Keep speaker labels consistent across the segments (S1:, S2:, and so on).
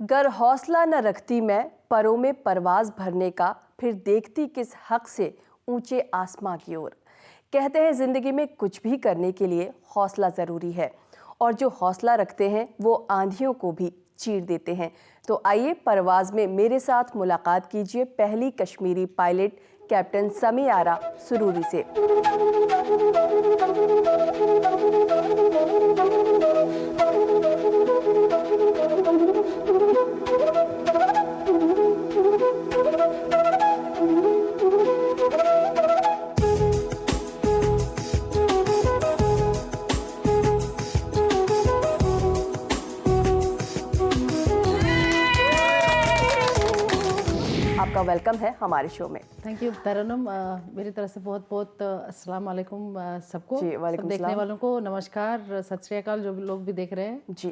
S1: गर हौसला न रखती मैं परों में परवाज भरने का, फिर देखती किस हक से ऊंचे आसमां की ओर। कहते हैं जिंदगी में कुछ भी करने के लिए हौसला ज़रूरी है, और जो हौसला रखते हैं वो आंधियों को भी चीर देते हैं। तो आइए परवाज में मेरे साथ मुलाकात कीजिए पहली कश्मीरी पायलट कैप्टन समी आरा सुरूरी से। आपका वेलकम है हमारे शो में।
S2: थैंक यू तरन्नुम। मेरी तरफ से बहुत बहुत अस्सलाम वालेकुम सबको, सब देखने वालों को नमस्कार, सत श्री अकाल जो लोग भी देख रहे हैं। जी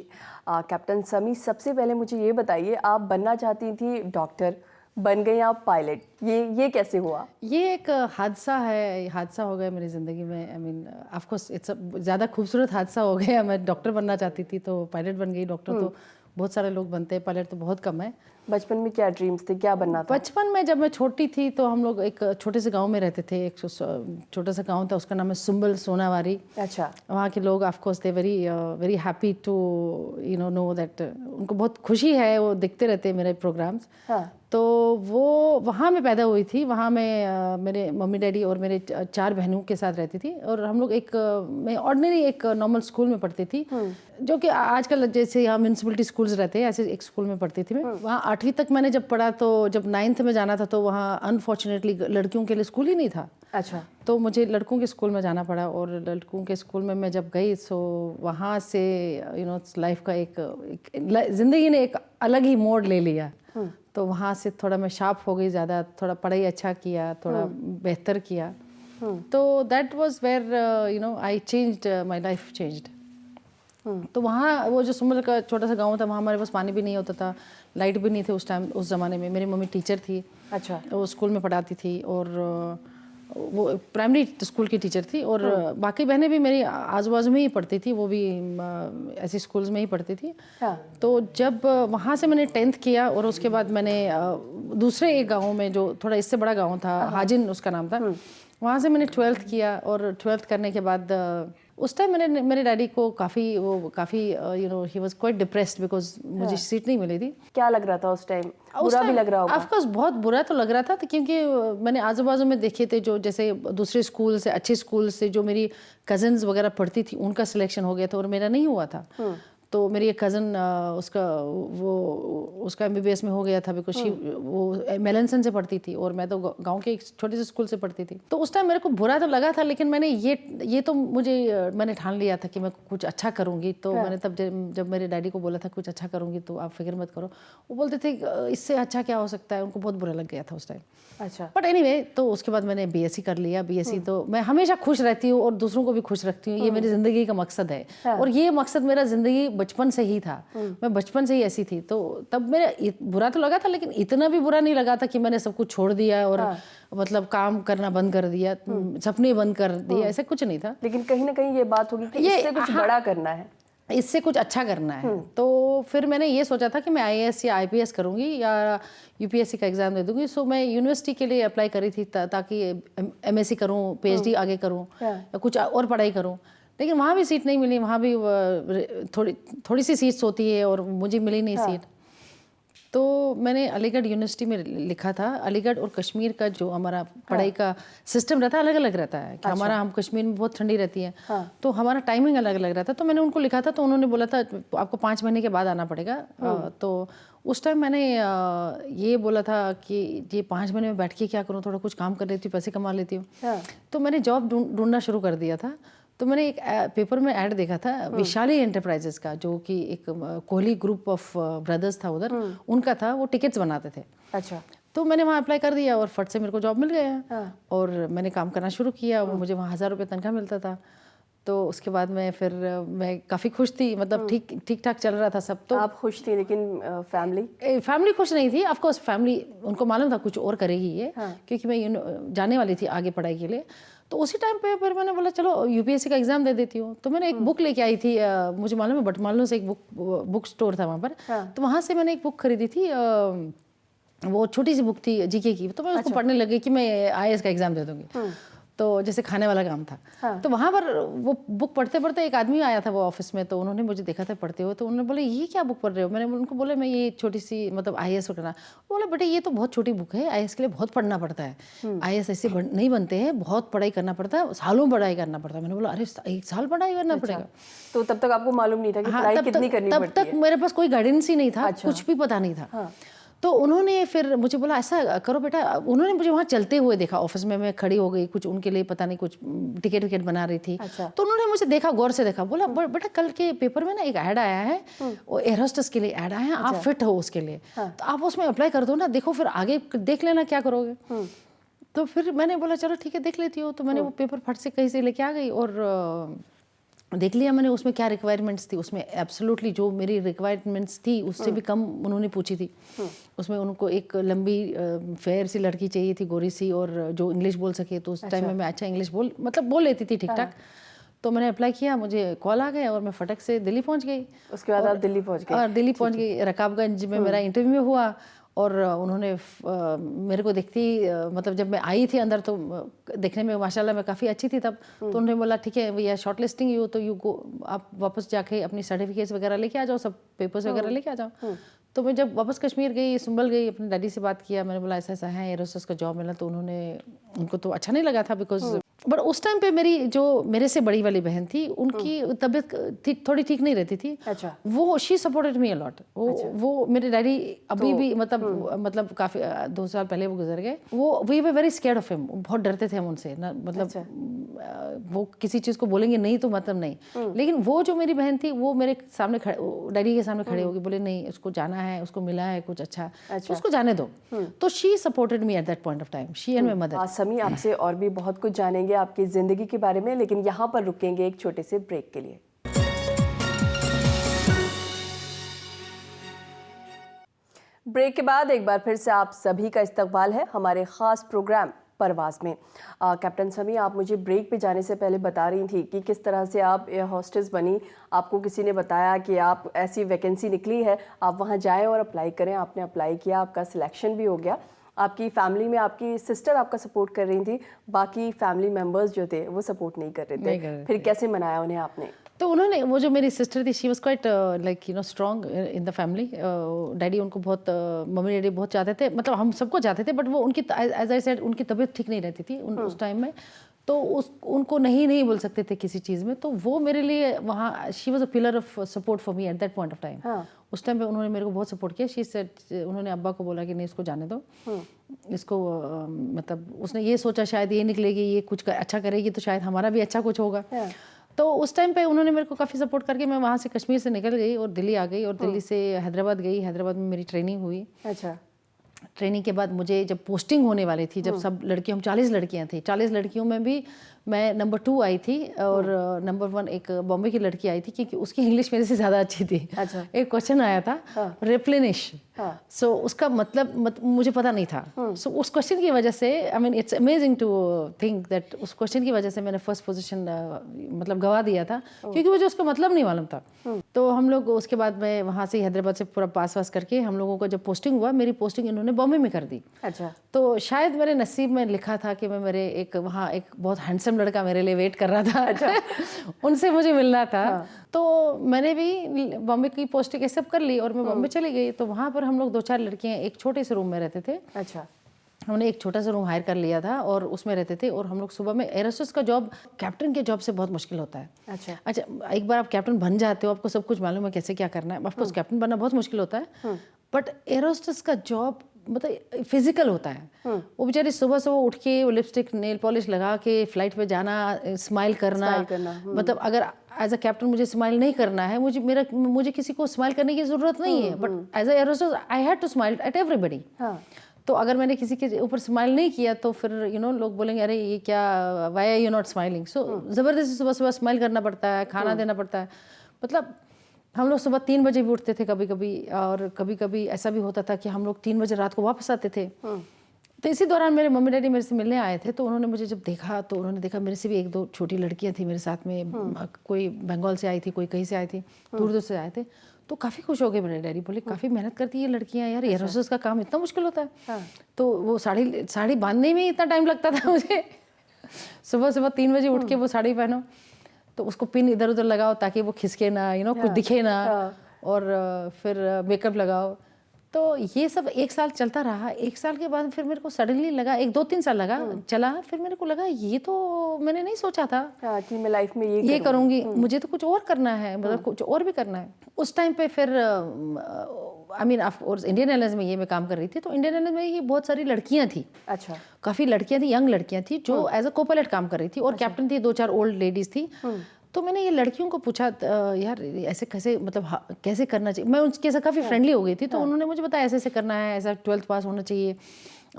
S1: कैप्टन समी, सबसे पहले मुझे ये बताइए, आप बनना चाहती थी डॉक्टर, बन गई आप पायलट, ये कैसे हुआ?
S2: ये एक हादसा हो गया मेरी ज़िंदगी में। I mean of course it's ज़्यादा खूबसूरत हादसा हो गया। मैं डॉक्टर बनना चाहती थी तो पायलट बन गई। डॉक्टर तो बहुत सारे लोग बनते हैं, पायलट तो बहुत कम है।
S1: बचपन में क्या ड्रीम्स थे, क्या बनना था?
S2: बचपन में जब मैं छोटी थी तो हम लोग एक छोटे से गांव में रहते थे। एक छोटा सा गांव था, उसका नाम है सुंबल सोनावारी।
S1: अच्छा।
S2: वहाँ के लोग of course they very happy to know that, उनको बहुत खुशी है, वो देखते रहते हैं मेरे प्रोग्राम्स।
S1: हाँ।
S2: तो वो वहाँ मैं पैदा हुई थी। वहाँ मैं मेरे मम्मी डैडी और मेरे 4 बहनों के साथ रहती थी। और हम लोग मैं ऑर्डिनरी एक नॉर्मल स्कूल में पढ़ती थी, जो कि आजकल जैसे यहाँ म्यूनसिपलिटी स्कूल्स रहते हैं, ऐसे एक स्कूल में पढ़ती थी मैं। वहाँ 8वीं तक मैंने जब पढ़ा, तो जब 9th में जाना था तो वहाँ अनफॉर्चुनेटली लड़कियों के लिए स्कूल ही नहीं था।
S1: अच्छा।
S2: तो मुझे लड़कों के स्कूल में जाना पड़ा, और लड़कों के स्कूल में मैं जब गई सो वहाँ से लाइफ का ज़िंदगी ने एक अलग ही मोड़ ले लिया। तो वहाँ से थोड़ा मैं शार्प हो गई, ज़्यादा थोड़ा पढ़ाई अच्छा किया, थोड़ा बेहतर किया। तो that was where I changed, my life changed. तो वहाँ वो जो सुंबल का छोटा सा गांव था, वहाँ हमारे पास पानी भी नहीं होता था, लाइट भी नहीं थे उस टाइम, उस ज़माने में। मेरी मम्मी टीचर थी।
S1: अच्छा।
S2: वो स्कूल में पढ़ाती थी, और वो प्राइमरी स्कूल की टीचर थी। और बाकी बहनें भी मेरी आजू बाजू में ही पढ़ती थी, वो भी ऐसी स्कूल्स में ही पढ़ती थी।
S1: हाँ।
S2: तो जब वहाँ से मैंने 10th किया, और उसके बाद मैंने दूसरे एक गांव में, जो थोड़ा इससे बड़ा गांव था, हाजिन उसका नाम था, वहाँ से मैंने 12th किया। और 12th करने के बाद उस टाइम मेरे डैडी को काफ़ी he was quite depressed because मुझे सीट नहीं मिली थी।
S1: क्या लग रहा था उस टाइम? बुरा भी लग रहा होगा?
S2: ऑफ कोर्स बहुत बुरा तो लग रहा था, क्योंकि मैंने आजू बाजू में देखे थे जो जैसे दूसरे स्कूल से, अच्छे स्कूल से जो मेरी कजन्स वगैरह पढ़ती थी, उनका सिलेक्शन हो गया था और मेरा नहीं हुआ था। तो मेरी एक कज़न उसका MBBS में हो गया था, बिकॉज वो मेलनसन से पढ़ती थी और मैं तो गांव के एक छोटे से स्कूल से पढ़ती थी। तो उस टाइम मेरे को बुरा तो लगा था, लेकिन मैंने मैंने ठान लिया था कि मैं कुछ अच्छा करूँगी। तो मैंने तब जब मेरे डैडी को बोला था कुछ अच्छा करूँगी तो आप फिक्र मत करो, वो बोलते थे इससे अच्छा क्या हो सकता है, उनको बहुत बुरा लग गया था उस टाइम।
S1: अच्छा।
S2: बट एनीवे, तो उसके बाद मैंने BSc कर लिया। BSc तो मैं हमेशा खुश रहती हूँ और दूसरों को भी खुश रखती हूँ, ये मेरी ज़िंदगी का मकसद है। और ये मकसद मेरा ज़िंदगी बचपन से ही था। मैं बचपन से ही ऐसी थी। तो तब मेरा बुरा तो लगा था, लेकिन इतना भी बुरा नहीं लगा था कि मैंने सब कुछ छोड़ दिया और मतलब काम करना बंद कर दिया, सपने बंद कर दिए, ऐसा कुछ नहीं था।
S1: लेकिन कहीं ना कहीं ये बात होगी कि इससे कुछ बड़ा करना है,
S2: इससे कुछ अच्छा करना है। तो फिर मैंने ये सोचा था कि मैं IAS या IPS करूँगी या UPSC का एग्ज़ाम दे दूँगी। सो मैं यूनिवर्सिटी के लिए अप्लाई करी थी ताकि MSc करूँ, PhD आगे करूँ या कुछ और पढ़ाई करूँ। लेकिन वहाँ भी सीट नहीं मिली, वहाँ भी थोड़ी सी सीट्स होती है और मुझे मिली नहीं सीट। तो मैंने अलीगढ़ यूनिवर्सिटी में लिखा था। अलीगढ़ और कश्मीर का जो हमारा पढ़ाई का सिस्टम रहता है अलग अलग रहता है। कि हम कश्मीर में बहुत ठंडी रहती है, तो हमारा टाइमिंग अलग अलग रहता है। तो मैंने उनको लिखा था, तो उन्होंने बोला था आपको 5 महीने के बाद आना पड़ेगा। तो उस टाइम मैंने ये बोला था कि ये 5 महीने में बैठ के क्या करूँ, थोड़ा कुछ काम कर लेती हूँ, पैसे कमा लेती हूँ। तो मैंने जॉब ढूंढना शुरू कर दिया था। तो मैंने एक पेपर में ऐड देखा था विशाली एंटरप्राइजेस का, जो कि एक कोहली ग्रुप ऑफ ब्रदर्स था उधर, उनका था, वो टिकट्स बनाते थे।
S1: अच्छा।
S2: तो मैंने वहाँ अप्लाई कर दिया और फट से मेरे को जॉब मिल गया। और मैंने काम करना शुरू किया। मुझे वहाँ 1000 रुपये तनख्वाह मिलता था। तो उसके बाद मैं काफ़ी खुश थी, मतलब ठीक ठाक चल रहा था सब। तो
S1: आप खुश थी, लेकिन
S2: फैमिली खुश नहीं थी। ऑफ कोर्स फैमिली, उनको मालूम था कुछ और करेगी ये, क्योंकि मैं जाने वाली थी आगे पढ़ाई के लिए। तो उसी टाइम पे फिर मैंने बोला चलो यूपीएससी का एग्जाम दे देती हूँ। तो मैंने एक बुक लेके आई थी, मुझे मालूम है बटमालू से एक बुक स्टोर था वहाँ पर। तो वहाँ से मैंने एक बुक खरीदी थी, वो छोटी सी बुक थी जीके की। तो मैं उसको पढ़ने लगी कि मैं आईएएस का एग्जाम दे दूंगी। तो जैसे खाने वाला काम था। तो वहाँ पर वो बुक पढ़ते पढ़ते एक आदमी आया था वो ऑफिस में, तो उन्होंने मुझे देखा था पढ़ते हुए, तो उन्होंने बोले ये क्या बुक पढ़ रहे हो? मैंने उनको बोला मैं ये छोटी सी मतलब आईएएस करना। बोले बेटे ये तो बहुत छोटी बुक है, आईएएस के लिए बहुत पढ़ना पढ़ता है। आईएएस ऐसे नहीं बनते हैं, बहुत पढ़ाई करना पड़ता है, सालों पढ़ाई करना पड़ता है। मैंने बोला अरे 1 साल पढ़ाई करना पड़ेगा?
S1: तो तब तक आपको मालूम नहीं था कि पढ़ाई कितनी करनी पड़ती है?
S2: तब तक मेरे पास कोई गाइडेंस ही नहीं था, कुछ भी पता नहीं था। तो उन्होंने फिर मुझे बोला ऐसा करो बेटा। उन्होंने मुझे वहाँ चलते हुए देखा, ऑफिस में मैं खड़ी हो गई, कुछ उनके लिए पता नहीं कुछ टिकट विकेट बना रही थी। तो उन्होंने मुझे देखा, गौर से देखा, बोला बेटा कल के पेपर में ना एक ऐड आया है, वो एयर होस्टेस के लिए ऐड आया है, आप फिट हो उसके लिए, तो आप उसमें अप्लाई कर दो ना, देखो फिर आगे देख लेना क्या करोगे। तो फिर मैंने बोला चलो ठीक है देख लेती हूँ। तो मैंने वो पेपर फट से कहीं से लेके आ गई और देख लिया मैंने उसमें क्या रिक्वायरमेंट्स थी। उसमें एब्सोल्युटली जो मेरी रिक्वायरमेंट्स थी उससे भी कम उन्होंने पूछी थी। उसमें उनको एक लंबी फेयर सी लड़की चाहिए थी, गोरी सी, और जो इंग्लिश बोल सके। तो उस टाइम में मैं अच्छा इंग्लिश बोल लेती थी ठीक ठाक। तो मैंने अप्लाई किया, मुझे कॉल आ गया और मैं फटक से दिल्ली पहुंच गई।
S1: उसके बाद आप दिल्ली पहुंच गई?
S2: और दिल्ली पहुंच गई, रकाबगंज में मेरा इंटरव्यू हुआ। और उन्होंने मेरे को देखती मतलब जब मैं आई थी अंदर तो देखने में माशाल्लाह मैं काफ़ी अच्छी थी तब। तो उन्होंने बोला ठीक है we are short listing you, तो यू गो, आप वापस जाके अपनी सर्टिफिकेट्स वगैरह लेके आ जाओ, सब पेपर्स वगैरह लेके आ जाओ। तो मैं जब वापस कश्मीर गई, सुंबल गई, अपने डैडी से बात किया, मैंने बोला ऐसा ऐसा है एयर होस्टेस का जॉब मिला। तो उनको तो अच्छा नहीं लगा था बिकॉज बट उस टाइम पे मेरी जो मेरे से बड़ी वाली बहन थी उनकी तबीयत थोड़ी ठीक नहीं रहती थी।
S1: अच्छा।
S2: वो she supported me a lot. वो मेरे डैडी अभी भी मतलब काफ़ी 2 साल पहले वो गुजर गए। We were very scared of him, बहुत डरते थे हम उनसे ना, मतलब वो किसी चीज़ को बोलेंगे नहीं तो मतलब नहीं। लेकिन वो जो मेरी बहन थी वो मेरे सामने डैडी के सामने खड़े होगी, बोले नहीं उसको जाना है, उसको मिला है कुछ अच्छा, तो उसको जाने दो। तो she supported me at that point of time, she and my mother.
S1: समी आपसे और भी बहुत कुछ जानेंगे आपकी ज़िंदगी के बारे में, लेकिन यहाँ पर रुकेंगे एक छोटे से ब्रेक के लिए। ब्रेक के बाद एक बार फिर से आप सभी का इस्तकबाल है हमारे ख़ास प्रोग्राम परवाज़ में। कैप्टन समी, आप मुझे ब्रेक पे जाने से पहले बता रही थी कि किस तरह से आप एयर होस्टेस बनी। आपको किसी ने बताया कि आप ऐसी वैकेंसी निकली है, आप वहाँ जाएं और अप्लाई करें। आपने अप्लाई किया, आपका सिलेक्शन भी हो गया। आपकी फैमिली में आपकी सिस्टर आपका सपोर्ट कर रही थी, बाकी फैमिली मेंबर्स जो थे वो सपोर्ट नहीं कर रहे थे। फिर कैसे मनाया उन्हें आपने?
S2: तो उन्होंने, वो जो मेरी सिस्टर थी she was quite like you know strong in the family. Daddy उनको बहुत मम्मी डैडी बहुत चाहते थे, मतलब हम सबको चाहते थे, बट वो उनकी एज आई सेड उनकी तबीयत ठीक नहीं रहती थी उस टाइम में। तो उनको नहीं बोल सकते थे किसी चीज़ में। तो वो मेरे लिए वहाँ she was a pillar of support for me at that point of time. उस टाइम पे उन्होंने मेरे को बहुत सपोर्ट किया। शी सेड, उन्होंने अब्बा को बोला कि नहीं इसको जाने दो, इसको मतलब उसने ये सोचा शायद ये निकलेगी, ये कुछ अच्छा करेगी तो शायद हमारा भी अच्छा कुछ होगा। तो उस टाइम पे उन्होंने मेरे को काफ़ी सपोर्ट करके मैं वहाँ से कश्मीर से निकल गई और दिल्ली आ गई, और दिल्ली से हैदराबाद गई। हैदराबाद में मेरी ट्रेनिंग हुई।
S1: अच्छा।
S2: ट्रेनिंग के बाद मुझे जब पोस्टिंग होने वाली थी, जब सब लड़कियों, हम 40 लड़कियां थी, 40 लड़कियों में भी मैं नंबर 2 आई थी, और नंबर 1 एक बॉम्बे की लड़की आई थी क्योंकि उसकी इंग्लिश मेरे से ज़्यादा अच्छी थी।
S1: अच्छा।
S2: एक क्वेश्चन आया था रिप्लेनिश, सो उसका मतलब मुझे पता नहीं था। सो उस क्वेश्चन की वजह से, I mean it's amazing to think that उस क्वेश्चन की वजह से मैंने फर्स्ट पोजीशन मतलब गवा दिया था, क्योंकि मुझे उसका मतलब नहीं मालूम था। तो हम लोग उसके बाद मैं वहाँ से हैदराबाद से पूरा पास वास करके हम लोगों को जब पोस्टिंग हुआ, मेरी पोस्टिंग इन्होंने बॉम्बे में कर दी।
S1: अच्छा।
S2: तो शायद मेरे नसीब में लिखा था कि मैं मेरे वहाँ एक बहुत हैंडसम लड़का मेरे लिए वेट कर रहा था। अच्छा। उनसे मुझे मिलना था। तो मैंने भी बॉम्बे की पोस्टिंग सब कर ली और मैं बॉम्बे चली गई। तो वहाँ पर हम लोग 2-4 लड़कियाँ एक छोटे से रूम में रहते थे।
S1: अच्छा।
S2: हमने एक छोटा सा रूम हायर कर लिया था और उसमें रहते थे, और हम लोग सुबह में, एयर होस्टेस का जॉब कैप्टन के जॉब से बहुत मुश्किल होता है। अच्छा, एक बार आप कैप्टन बन जाते हो, आपको सब कुछ मालूम है कैसे क्या करना है। ऑफकोर्स कैप्टन बनना बहुत मुश्किल होता है, बट एयर होस्टेस का जॉब मतलब फिजिकल होता है। वो बेचारी सुबह सुबह उठ के वो लिपस्टिक नेल पॉलिश लगा के फ्लाइट पे जाना, स्माइल करना। मतलब अगर एज अ कैप्टन मुझे स्माइल नहीं करना है, मुझे किसी को स्माइल करने की जरूरत नहीं है, but as a air hostess I had to smile at everybody. तो अगर मैंने किसी के ऊपर स्माइल नहीं किया तो फिर लोग बोलेंगे अरे ये क्या, why are you not smiling. So ज़बरदस्ती सुबह सुबह स्माइल करना पड़ता है, खाना देना पड़ता है। मतलब हम लोग सुबह 3 बजे भी उठते थे कभी कभी, और कभी कभी ऐसा भी होता था कि हम लोग 3 बजे रात को वापस आते थे। तो इसी दौरान मेरे मम्मी डैडी मेरे से मिलने आए थे, तो उन्होंने मुझे जब देखा तो उन्होंने देखा मेरे से भी एक दो छोटी लड़कियां थी मेरे साथ में, कोई बंगाल से आई थी, कोई कहीं से आई थी, दूर दूर से आए थे। तो काफ़ी खुश हो गए मेरे डैडी, बोले काफ़ी मेहनत करती है ये लड़कियां यार, एयर होस्टेस का काम इतना मुश्किल होता है। तो वो साड़ी बांधने में इतना टाइम लगता था मुझे। सुबह सुबह 3 बजे उठ के वो साड़ी पहनो, तो उसको पिन इधर उधर लगाओ ताकि वो खिसके ना, कुछ दिखे ना, और फिर मेकअप लगाओ। तो ये सब 1 साल चलता रहा। 1 साल के बाद फिर मेरे को सडनली लगा, 1-2-3 साल लगा चला, फिर मेरे को लगा ये तो मैंने नहीं सोचा था
S1: कि मैं लाइफ में ये
S2: करूँगी, मुझे तो कुछ और करना है, मतलब कुछ और भी करना है। उस टाइम पे फिर I mean of course Indian airlines में ये मैं काम कर रही थी, तो इंडियन एयरलाइंस में ये बहुत सारी लड़कियां थी।
S1: अच्छा।
S2: काफ़ी लड़कियां थी, यंग लड़कियां थी जो एज अ को-पायलट काम कर रही थी, और कैप्टन थी 2-4 ओल्ड लेडीज़ थी। तो मैंने ये लड़कियों को पूछा यार ऐसे कैसे, मतलब कैसे करना चाहिए। मैं उनके साथ काफ़ी फ्रेंडली हो गई थी, तो उन्होंने मुझे बताया ऐसे ऐसे करना है, ऐसा 12th पास होना चाहिए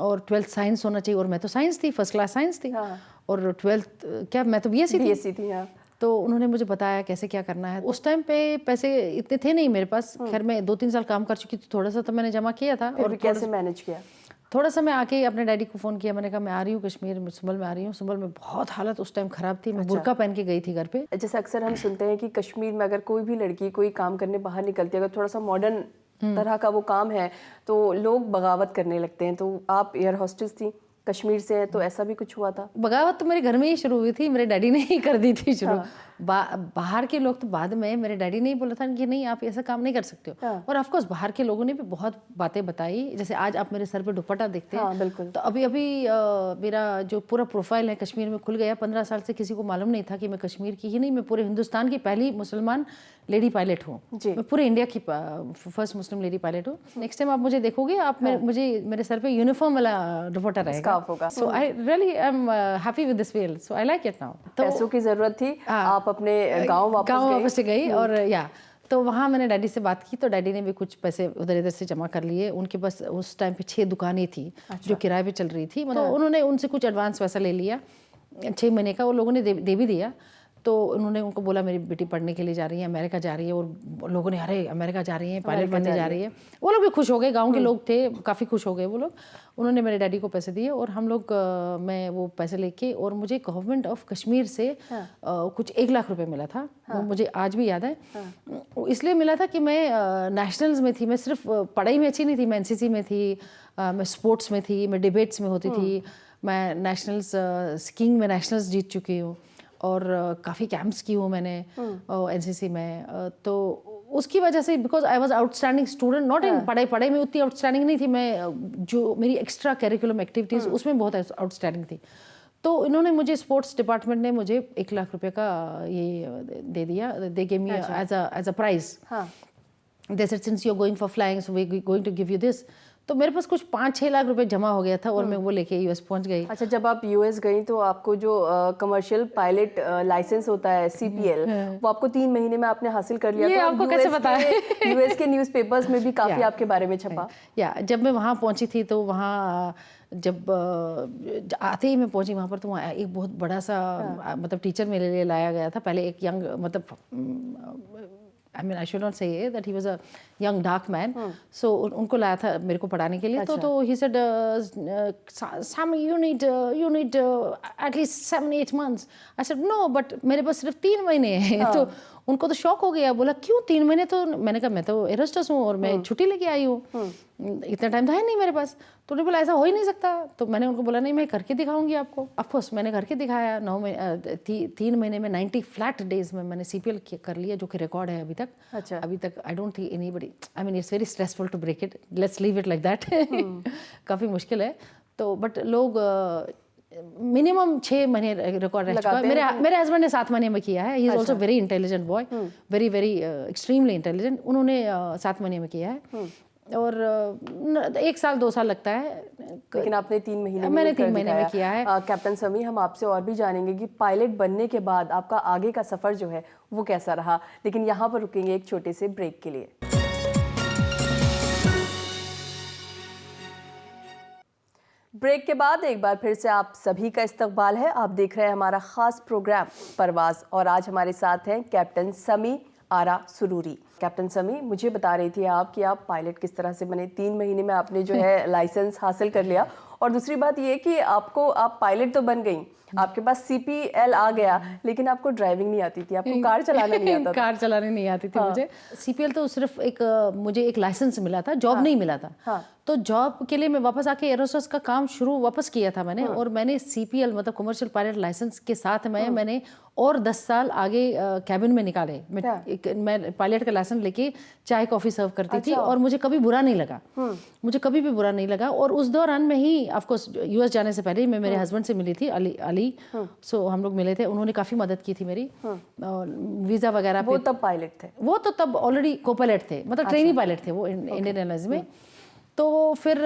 S2: और 12th साइंस होना चाहिए, और मैं तो साइंस थी, फर्स्ट क्लास साइंस थी। और 12th क्या, मैं तो बीएससी थी। तो उन्होंने मुझे बताया कैसे क्या करना है। उस टाइम पे पैसे इतने थे नहीं मेरे पास, खैर मैं 2-3 साल काम कर चुकी थी, थोड़ा सा तो मैंने जमा किया था।
S1: और कैसे मैनेज किया?
S2: थोड़ा सा मैं आके अपने डैडी को फ़ोन किया, मैंने कहा मैं आ रही हूँ कश्मीर, सुंबल में आ रही हूँ। सुंबल में बहुत हालत उस टाइम ख़राब थी, मैं बुर्का पहन के गई थी घर पे।
S1: जैसे अक्सर हम सुनते हैं कि कश्मीर में अगर कोई भी लड़की कोई काम करने बाहर निकलती है, अगर थोड़ा सा मॉडर्न तरह का वो काम है, तो लोग बगावत करने लगते हैं। तो आप एयर होस्टेस थी, कश्मीर से है, तो ऐसा भी कुछ हुआ था?
S2: बगावत तो मेरे घर में ही शुरू हुई थी, मेरे डैडी ने ही कर दी थी शुरू। बाहर के लोग तो बाद में, मेरे डैडी ने ही बोला था कि नहीं आप ऐसा काम नहीं कर सकते हो। और ऑफ कोर्स बाहर के लोगों ने भी बहुत बातें बताई, जैसे आज आप मेरे सर पे दुपट्टा देखते हैं।
S1: बिल्कुल।
S2: तो अभी मेरा जो पूरा प्रोफाइल है कश्मीर में खुल गया। 15 साल से किसी को मालूम नहीं था कि मैं कश्मीर की ही नहीं, मैं पूरे हिंदुस्तान की पहली मुसलमान लेडी पायलट हूँ। मैं पूरे इंडिया की फर्स्ट मुस्लिम लेडी पायलट हूँ। नेक्स्ट टाइम आप मुझे देखोगे, आप मुझे मेरे सर पे यूनिफॉर्म वाला दुपट्टा रहेगा। So I really am happy with this well, so I like it now.
S1: पैसों की जरूरत थी, आप अपने गांव वापस
S2: गई। और तो वहाँ मैंने डैडी से बात की, तो डैडी ने भी कुछ पैसे उधर इधर से जमा कर लिए। उनके पास उस टाइम पे 6 दुकानें थी जो किराए पे चल रही थी, मतलब उन्होंने उनसे कुछ एडवांस पैसा ले लिया 6 महीने का, वो लोगों ने दे भी दिया। तो उन्होंने उनको बोला मेरी बेटी पढ़ने के लिए जा रही है, अमेरिका जा रही है, और लोगों ने अरे अमेरिका जा रही है, पायलट बनने जा रही है। वो लोग भी खुश हो गए, गांव के लोग थे, काफ़ी खुश हो गए वो लोग। उन्होंने मेरे डैडी को पैसे दिए, और हम लोग मैं वो पैसे लेके, और मुझे गवर्नमेंट ऑफ कश्मीर से कुछ 1 लाख रुपए मिला था। वो मुझे आज भी याद है। इसलिए मिला था कि मैं नेशनल्स में थी, मैं सिर्फ पढ़ाई में अच्छी नहीं थी, मैं एनसीसी में थी, मैं स्पोर्ट्स में थी, मैं डिबेट्स में होती थी, मैं नेशनल्स स्कीइंग में नेशनल्स जीत चुकी हूँ, और काफ़ी कैंप्स की हूँ मैंने एनसीसी में। तो उसकी वजह से, because I was outstanding student, not in पढ़ाई में उतनी आउटस्टैंडिंग नहीं थी मैं, जो मेरी एक्स्ट्रा करिकुलम एक्टिविटीज़ उसमें बहुत आउटस्टैंडिंग थी। तो इन्होंने मुझे, स्पोर्ट्स डिपार्टमेंट ने मुझे 1 लाख रुपए का ये दे दिया, they give me as a prize. They said since you are going for flying, so we are going to give you this. तो मेरे पास कुछ 5-6 लाख रुपए जमा हो गया था, और मैं वो लेके यूएस पहुंच गई।
S1: अच्छा, जब आप यूएस गई तो आपको जो कमर्शियल पायलट लाइसेंस होता है सीपीएल, वो आपको 3 महीने में आपने हासिल कर लिया।
S2: ये
S1: तो
S2: आपको कैसे पता है?
S1: यूएस के न्यूज़पेपर्स में भी काफी आपके बारे में छपा।
S2: जब मैं वहाँ पहुंची थी, तो वहाँ जब आते ही मैं पहुंची वहाँ पर, तो वहाँ एक बहुत बड़ा सा मतलब टीचर मेरे लिए लाया गया था। पहले एक यंग, मतलब I mean, I should not say that he was a young dark man. So उनको लाया था मेरे को पढ़ाने के लिए। तो he said, Sam, you need at least 7-8 months. I said no, but मेरे पास सिर्फ 3 महीने हैं। तो उनको तो शौक हो गया, बोला क्यों 3 महीने? तो मैंने कहा मैं तो एयर होस्टेस हूँ, और मैं छुट्टी लेके आई हूँ, इतना टाइम तो है नहीं मेरे पास। तो उन्होंने बोला ऐसा हो ही नहीं सकता। तो मैंने उनको बोला नहीं, मैं करके दिखाऊंगी आपको। ऑफकोर्स मैंने करके दिखाया। 3 महीने में 90 फ्लैट डेज में मैंने सीपीएल कर लिया, जो कि रिकॉर्ड है अभी तक।
S1: अच्छा।
S2: अभी तक I don't think anybody, I mean it's very stressful to break it, let's leave it like that. काफ़ी मुश्किल है। तो बट लोग मिनिमम 6 महीने रिकॉर्ड रह चुका है। मेरे हस्बैंड ने 7 महीने में किया है। He is also very intelligent boy, very very extremely intelligent. उन्होंने 7 महीने में किया है, और 1 साल 2 साल लगता है,
S1: लेकिन आपने 3 महीने
S2: मैंने 3 महीने में किया है।
S1: कैप्टन समी, हम आपसे और भी जानेंगे कि पायलट बनने के बाद आपका आगे का सफर जो है वो कैसा रहा, लेकिन यहाँ पर रुकेंगे एक छोटे से ब्रेक के लिए। ब्रेक के बाद एक बार फिर से आप सभी का इस्तकबाल है। आप देख रहे हैं हमारा खास प्रोग्राम परवाज़, और आज हमारे साथ हैं कैप्टन समी आरा सुरूरी। कैप्टन समी, मुझे बता रही थी आप कि आप पायलट किस तरह से बने। 3 महीने में आपने जो है लाइसेंस हासिल कर लिया, और दूसरी बात ये कि आपको, आप पायलट तो बन गई, आपके पास CPL आ गया, लेकिन आपको ड्राइविंग नहीं आती थी, आपको कार चलाना नहीं आता था।
S2: कार चलाने नहीं आती थी मुझे। CPL तो सिर्फ एक मुझे एक लाइसेंस मिला था, जॉब नहीं मिला था। तो जॉब के लिए मैं वापस आके एरोस्पेस का काम शुरू वापस किया था मैंने, और मैंने CPL मतलब कमर्शियल पायलट लाइसेंस के साथ मैंने और 10 साल आगे कैबिन में निकाले। मैं पायलट का लाइसेंस लेके चाय कॉफ़ी सर्व करती थी, और मुझे कभी बुरा नहीं लगा, मुझे कभी भी बुरा नहीं लगा। और उस दौरान में ही ऑफकोर्स US जाने से पहले मैं मेरे हस्बैंड से मिली थी, अली। सो हम लोग मिले थे, उन्होंने काफ़ी मदद की थी मेरी, वीज़ा वगैरह।
S1: वो तब पायलट थे?
S2: वो तो तब ऑलरेडी को पायलट थे, मतलब ट्रेनी पायलट थे वो इंडियन एयरलाइंस में। तो फिर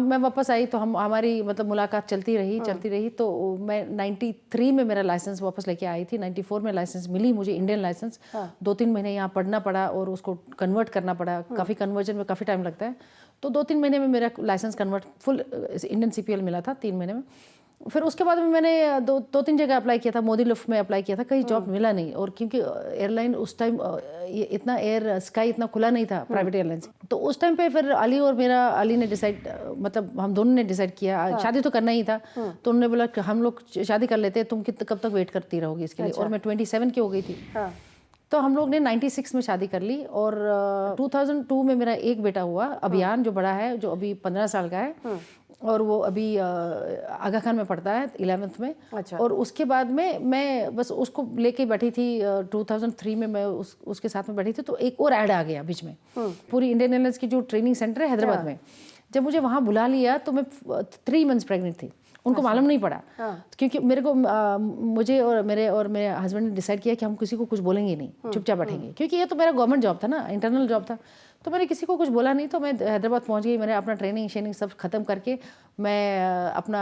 S2: मैं वापस आई, तो हमारी मतलब मुलाकात चलती रही। तो मैं 93 में मेरा लाइसेंस वापस लेके आई थी। 94 में लाइसेंस मिली मुझे, इंडियन लाइसेंस। 2-3 महीने यहाँ पढ़ना पड़ा और उसको कन्वर्ट करना पड़ा। काफ़ी कन्वर्जन में काफ़ी टाइम लगता है। तो 2-3 महीने में मेरा licence convert full Indian CPL मिला था, 3 महीने में। फिर उसके बाद में मैंने 2-3 जगह अप्लाई किया था, मोदी लिफ्ट में अप्लाई किया था, कहीं जॉब मिला नहीं। और क्योंकि एयरलाइन उस टाइम इतना एयर स्काई इतना खुला नहीं था, प्राइवेट एयरलाइंस। तो उस टाइम पे फिर अली ने डिसाइड, मतलब हम दोनों ने डिसाइड किया, शादी तो करना ही था। तो उन्होंने बोला कि हम लोग शादी कर लेते हैं, तुम कब तक वेट करती रहोगी इसके लिए। और मैं 27 की हो गई थी। तो हम लोग ने 96 में शादी कर ली, और 2002 में मेरा एक बेटा हुआ, अभियान, जो बड़ा है, जो अभी 15 साल का है, और वो अभी आगा खान में पढ़ता है 11th में।
S1: अच्छा।
S2: और उसके बाद में मैं बस उसको लेके बैठी थी। 2003 में मैं उसके साथ में बैठी थी, तो एक और ऐड आ गया बीच में। पूरी इंडियन एयरलाइंस की जो ट्रेनिंग सेंटर है हैदराबाद में, जब मुझे वहाँ बुला लिया तो मैं 3 मंथ्स प्रेग्नेंट थी। उनको मालूम नहीं पड़ा, क्योंकि मेरे को मुझे और मेरे हस्बैंड ने डिसाइड किया कि हम किसी को कुछ बोलेंगे नहीं, चुपचाप बैठेंगे, क्योंकि ये तो मेरा गवर्नमेंट जॉब था ना, इंटरनल जॉब था। तो मैंने किसी को कुछ बोला नहीं। तो मैं हैदराबाद पहुंच गई। मैंने अपना ट्रेनिंग सब ख़त्म करके मैं अपना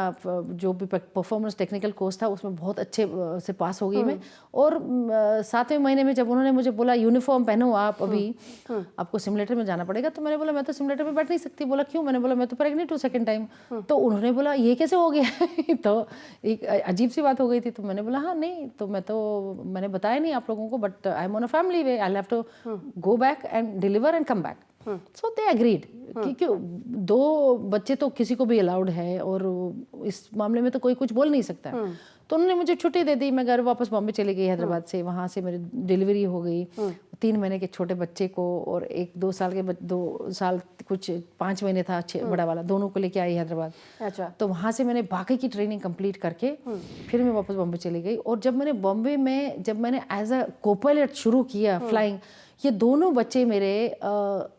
S2: जो भी परफॉर्मेंस टेक्निकल कोर्स था उसमें बहुत अच्छे से पास हो गई मैं। और 7वें महीने में जब उन्होंने मुझे बोला यूनिफॉर्म पहनो आप, अभी आपको सिमुलेटर में जाना पड़ेगा, तो मैंने बोला मैं तो सिमुलेटर में बैठ नहीं सकती। बोला क्यों? मैंने बोला मैं तो प्रेग्नेंट हूँ 2nd टाइम। तो उन्होंने बोला ये कैसे हो गया? तो एक अजीब सी बात हो गई थी। तो मैंने बोला हाँ नहीं, तो मैंने बताया नहीं आप लोगों को, but I am on a family way, I have to go back and deliver and come back. So they agreed, क्योंकि 2 बच्चे तो किसी को भी अलाउड है, और इस मामले में तो कोई कुछ बोल नहीं सकता है। तो उन्होंने मुझे छुट्टी दे दी। मैं घर वापस बॉम्बे चली गई हैदराबाद से। वहाँ से मेरी डिलीवरी हो गई 3 महीने के छोटे बच्चे को, और 2 साल के 2 साल कुछ 5 महीने था बड़ा वाला, दोनों को लेके आई हैदराबाद।
S1: अच्छा।
S2: तो वहाँ से मैंने बाकी की ट्रेनिंग कंप्लीट करके फिर मैं वापस बॉम्बे चली गई। और जब मैंने एज अ को पायलट शुरू किया फ्लाइंग, ये दोनों बच्चे मेरे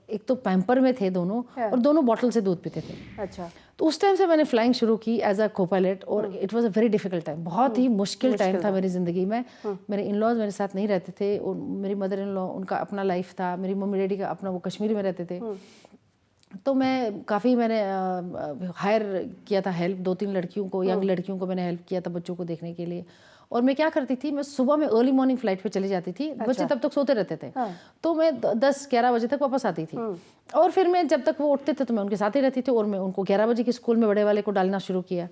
S2: एक तो पैम्पर में थे दोनों, और दोनों बॉटल से दूध पीते थे।
S1: अच्छा।
S2: तो उस टाइम से मैंने फ्लाइंग शुरू की एज अ को पायलट, और it was a very difficult time, बहुत ही मुश्किल टाइम था मेरी ज़िंदगी में। मेरे इन-लॉज मेरे साथ नहीं रहते थे, और मेरी मदर इन लॉ, उनका अपना लाइफ था, मेरी मम्मी डैडी का अपना, वो कश्मीर में रहते थे। तो मैंने हायर किया था हेल्प, 2-3 लड़कियों को, यंग लड़कियों को मैंने हेल्प किया था बच्चों को देखने के लिए। और मैं क्या करती थी, मैं सुबह में अर्ली मॉर्निंग फ्लाइट पे चली जाती थी। बच्चे तब तक सोते रहते थे। तो मैं 10-11 बजे तक वापस आती थी। और फिर मैं जब तक वो उठते थे तो मैं उनके साथ ही रहती थी, और मैं उनको 11 बजे के स्कूल में बड़े वाले को डालना शुरू किया।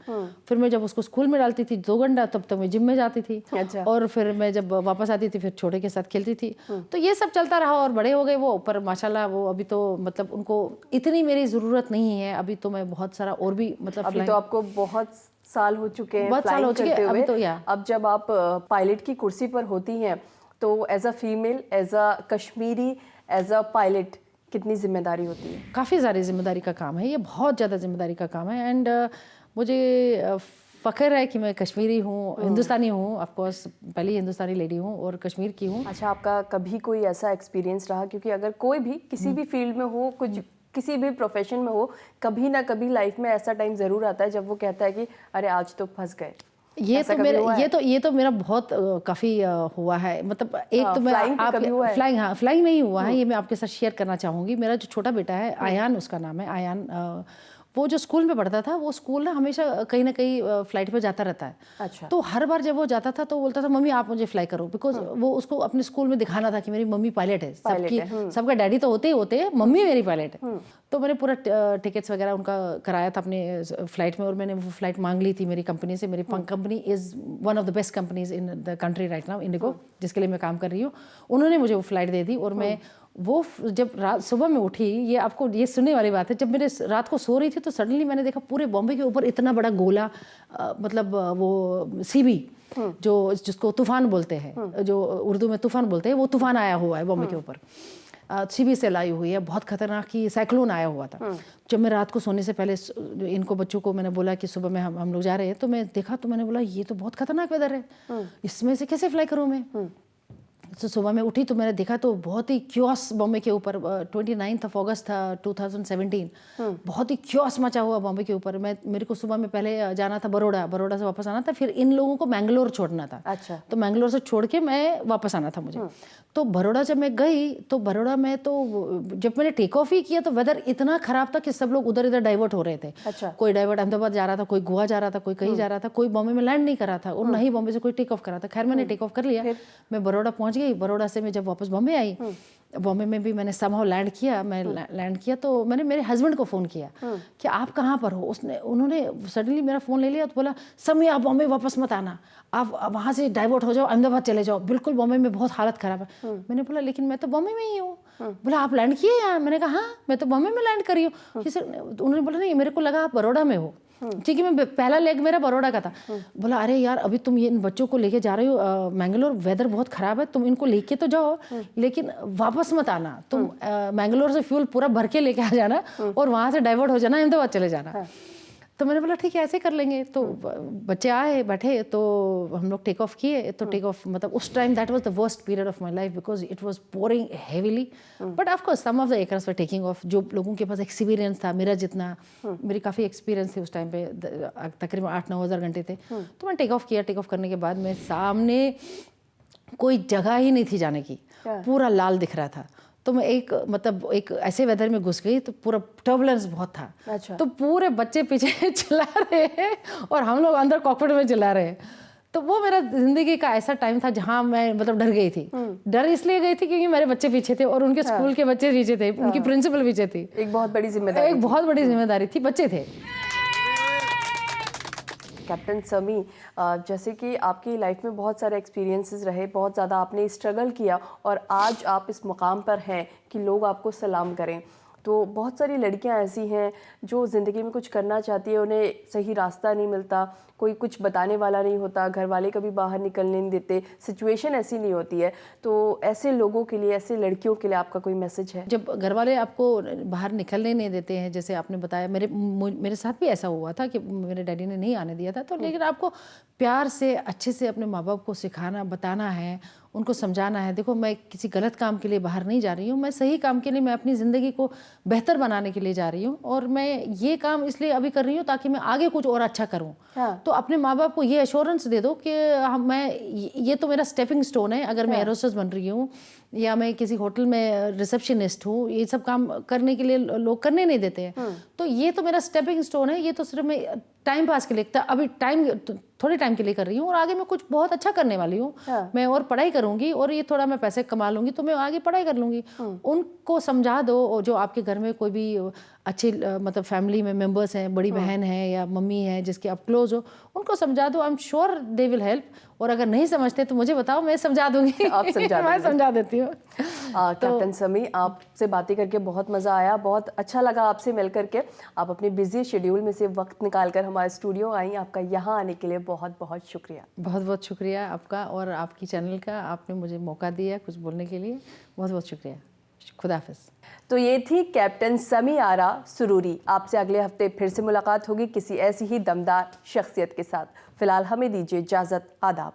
S2: फिर मैं जब उसको स्कूल में डालती थी 2 घंटा, तब तक मैं जिम में जाती थी।
S1: अच्छा।
S2: और फिर मैं जब वापस आती थी फिर छोटे के साथ खेलती थी। तो ये सब चलता रहा, और बड़े हो गए वो, पर माशाल्लाह वो अभी तो मतलब उनको इतनी मेरी ज़रूरत नहीं है। अभी तो मैं बहुत सारा और भी मतलब
S1: अभी तो आपको बहुत साल हो चुके हैं,
S2: बहुत साल हो चुके हैं अभी तो।
S1: अब जब आप पायलट की कुर्सी पर होती हैं, तो as a female, as a Kashmiri, as a pilot, कितनी जिम्मेदारी होती है?
S2: काफ़ी सारी जिम्मेदारी का काम है ये, बहुत ज़्यादा जिम्मेदारी का काम है। एंड मुझे फ़ख्र है कि मैं कश्मीरी हूँ, हिंदुस्तानी हूँ, ऑफकोर्स पहली हिंदुस्तानी लेडी हूँ और कश्मीर की हूँ।
S1: अच्छा, आपका कभी कोई ऐसा एक्सपीरियंस रहा? क्योंकि अगर कोई भी किसी भी फील्ड में हो, किसी भी प्रोफेशन में हो, कभी ना कभी लाइफ में ऐसा टाइम ज़रूर आता है जब वो कहता है कि अरे आज तो फंस गए।
S2: ये तो मेरा बहुत काफ़ी हुआ है। मतलब एक तो मैं फ्लाइंग नहीं हुआ है, ये मैं आपके साथ शेयर करना चाहूँगी। मेरा जो छोटा बेटा है आयान, उसका नाम है आयान, वो जो स्कूल में पढ़ता था, वो स्कूल ना हमेशा कहीं ना कहीं फ्लाइट पे जाता रहता है।
S1: अच्छा।
S2: तो हर बार जब वो जाता था तो बोलता था मम्मी आप मुझे फ्लाई करो, बिकॉज वो उसको अपने स्कूल में दिखाना था कि मेरी मम्मी पायलट है। सबका डैडी तो होते हैं, मम्मी मेरी पायलट है। तो मैंने पूरा टिकट्स वगैरह उनका कराया था अपने फ्लाइट में, और मैंने वो फ्लाइट मांग ली थी मेरी कंपनी से। मेरी company is one of the best companies in the country right now, Indigo, जिसके लिए मैं काम कर रही हूँ। उन्होंने मुझे वो फ्लाइट दे दी, और मैं वो जब सुबह में उठी, ये आपको ये सुनने वाली बात है, जब मेरे रात को सो रही थी तो सडनली मैंने देखा पूरे बॉम्बे के ऊपर इतना बड़ा गोला, मतलब वो सीबी जिसको तूफान बोलते हैं, जो उर्दू में तूफान बोलते हैं, वो तूफान आया हुआ है बॉम्बे के ऊपर। सीबी सेल आई हुई है, बहुत खतरनाक ही साइक्लोन आया हुआ था। जब मैं रात को सोने से पहले इनको बच्चों को मैंने बोला कि सुबह में हम लोग जा रहे हैं, तो मैं देखा तो मैंने बोला ये तो बहुत खतरनाक वेदर है, इसमें से कैसे फ्लाई करूँ मैं। तो सुबह में उठी तो मैंने देखा तो बहुत ही क्योस बॉम्बे के ऊपर, 29 अगस्त था 2017, बहुत ही क्योस मचा हुआ बॉम्बे के ऊपर। मेरे को सुबह में पहले जाना था बड़ौदा से वापस आना था, फिर इन लोगों को मैंगलोर छोड़ना था।
S1: अच्छा।
S2: तो मैंगलोर से छोड़ के मैं वापस आना था मुझे। तो बड़ौदा जब मैं गई तो बड़ौदा में तो जब मैंने टेक ऑफ ही किया तो वेदर इतना खराब था कि सब लोग उधर इधर डाइवर्ट हो रहे थे।
S1: अच्छा।
S2: कोई डाइवर्ट अहमदाबाद जा रहा था, कोई गोवा जा रहा था, कोई कहीं जा रहा था, कोई बॉम्बे में लैंड नहीं कर रहा था और ना ही बॉम्बे से कोई टेक ऑफ कर रहा था। खैर मैंने टेक ऑफ कर लिया, मैं बड़ौदा पहुंच गई। बड़ौदा से मैं जब वापस बॉम्बे आई, बॉम्बे में भी मैंने समहाउ लैंड किया। मैं लैंड किया तो मैंने मेरे हस्बैंड को फ़ोन किया कि आप कहाँ पर हो। उन्होंने सडनली मेरा फ़ोन ले लिया तो बोला समय आप बॉम्बे वापस मत आना, आप वहाँ से डाइवर्ट हो जाओ, अहमदाबाद चले जाओ, बिल्कुल बॉम्बे में बहुत हालत ख़राब है। मैंने बोला लेकिन मैं तो बॉम्बे में ही हूँ। बोला आप लैंड किए यहाँ? मैंने कहा हाँ मैं तो बॉम्बे में लैंड करी हूँ। उन्होंने बोला नहीं मेरे को लगा आप बड़ौदा में हो। ठीक है, मैं पहला लेग मेरा बड़ौदा का था। बोला अरे यार अभी तुम ये इन बच्चों को लेके जा रही हो मैंगलोर, वेदर बहुत ख़राब है, तुम इनको लेके तो जाओ लेकिन वापस मत आना, तुम मैंगलोर से फ्यूल पूरा भर के लेके आ जाना और वहाँ से डाइवर्ट हो जाना, अहमदाबाद चले जाना। तो मैंने बोला ठीक है ऐसे कर लेंगे। तो बच्चे आए बैठे तो हम लोग टेक ऑफ किए। तो टेक ऑफ मतलब उस time that was the worst period of my life because it was pouring heavily, but of course some of the aircraft were taking off. जो लोगों के पास एक्सपीरियंस था मेरा जितना, मेरी काफ़ी एक्सपीरियंस थी उस टाइम पे, तकरीबन 8-9 हज़ार घंटे थे। तो मैं टेक ऑफ किया। टेक ऑफ करने के बाद में सामने कोई जगह ही नहीं थी जाने की, पूरा लाल दिख रहा था। तो मैं एक ऐसे वेदर में घुस गई तो पूरा टर्बुलेंस बहुत था।
S1: अच्छा।
S2: तो पूरे बच्चे पीछे चिल्ला रहे हैं और हम लोग अंदर कॉकपिट में चिल्ला रहे हैं। तो वो मेरा जिंदगी का ऐसा टाइम था जहाँ मैं मतलब डर गई थी। डर इसलिए गई थी क्योंकि मेरे बच्चे पीछे थे और उनके स्कूल के बच्चे पीछे थे, उनकी प्रिंसिपल पीछे थी।
S1: एक बहुत बड़ी जिम्मेदारी,
S2: एक बहुत बड़ी जिम्मेदारी थी, बच्चे थे।
S1: कैप्टन समी, जैसे कि आपकी लाइफ में बहुत सारे एक्सपीरियंसेस रहे, बहुत ज़्यादा आपने स्ट्रगल किया और आज आप इस मुकाम पर हैं कि लोग आपको सलाम करें। तो बहुत सारी लड़कियां ऐसी हैं जो ज़िंदगी में कुछ करना चाहती है, उन्हें सही रास्ता नहीं मिलता, कोई कुछ बताने वाला नहीं होता, घर वाले कभी बाहर निकलने नहीं देते, सिचुएशन ऐसी नहीं होती है। तो ऐसे लोगों के लिए, ऐसे लड़कियों के लिए आपका कोई मैसेज है?
S2: जब घर वाले आपको बाहर निकलने नहीं देते हैं, जैसे आपने बताया, मेरे साथ भी ऐसा हुआ था कि मेरे डैडी ने नहीं आने दिया था। तो लेकिन आपको प्यार से अच्छे से अपने माँ बाप को सिखाना, बताना है, उनको समझाना है। देखो मैं किसी गलत काम के लिए बाहर नहीं जा रही हूँ, मैं सही काम के लिए, मैं अपनी ज़िंदगी को बेहतर बनाने के लिए जा रही हूँ और मैं ये काम इसलिए अभी कर रही हूँ ताकि मैं आगे कुछ और अच्छा करूँ।
S1: हाँ।
S2: तो अपने माँ बाप को ये एश्योरेंस दे दो कि ये तो मेरा स्टेपिंग स्टोन है। अगर मैं एरोस्टेस बन रही हूँ या मैं किसी होटल में रिसेप्शनिस्ट हूँ, ये सब काम करने के लिए लोग करने नहीं देते हैं, तो ये तो मेरा स्टेपिंग स्टोन है। ये तो सिर्फ मैं टाइम पास के लिए, अभी थोड़े टाइम के लिए कर रही हूँ और आगे मैं कुछ बहुत अच्छा करने वाली हूँ। मैं और पढ़ाई करूँगी और ये थोड़ा मैं पैसे कमा लूँगी तो मैं आगे पढ़ाई कर लूँगी। उनको समझा दो, जो आपके घर में कोई भी अच्छे मतलब फैमिली में मेंबर्स हैं, बड़ी बहन है या मम्मी है जिसके आप क्लोज हो, उनको समझा दो। I am sure they will help. और अगर नहीं समझते तो मुझे बताओ, मैं समझा दूंगी।
S1: आप समझा
S2: मैं समझा देती हूँ।
S1: कैप्टन समी, आपसे बातें करके बहुत मज़ा आया, बहुत अच्छा लगा आपसे मिल करके। आप अपने बिजी शेड्यूल में से वक्त निकाल कर हमारे स्टूडियो आई, आपका यहाँ आने के लिए बहुत बहुत शुक्रिया।
S2: बहुत बहुत शुक्रिया आपका और आपकी चैनल का, आपने मुझे मौका दिया कुछ बोलने के लिए, बहुत बहुत शुक्रिया। खुदा हाफिज़।
S1: तो ये थी कैप्टन समी आरा सुरूरी। आपसे अगले हफ्ते फिर से मुलाकात होगी किसी ऐसी ही दमदार शख्सियत के साथ। फिलहाल हमें दीजिए इजाज़त। आदाब।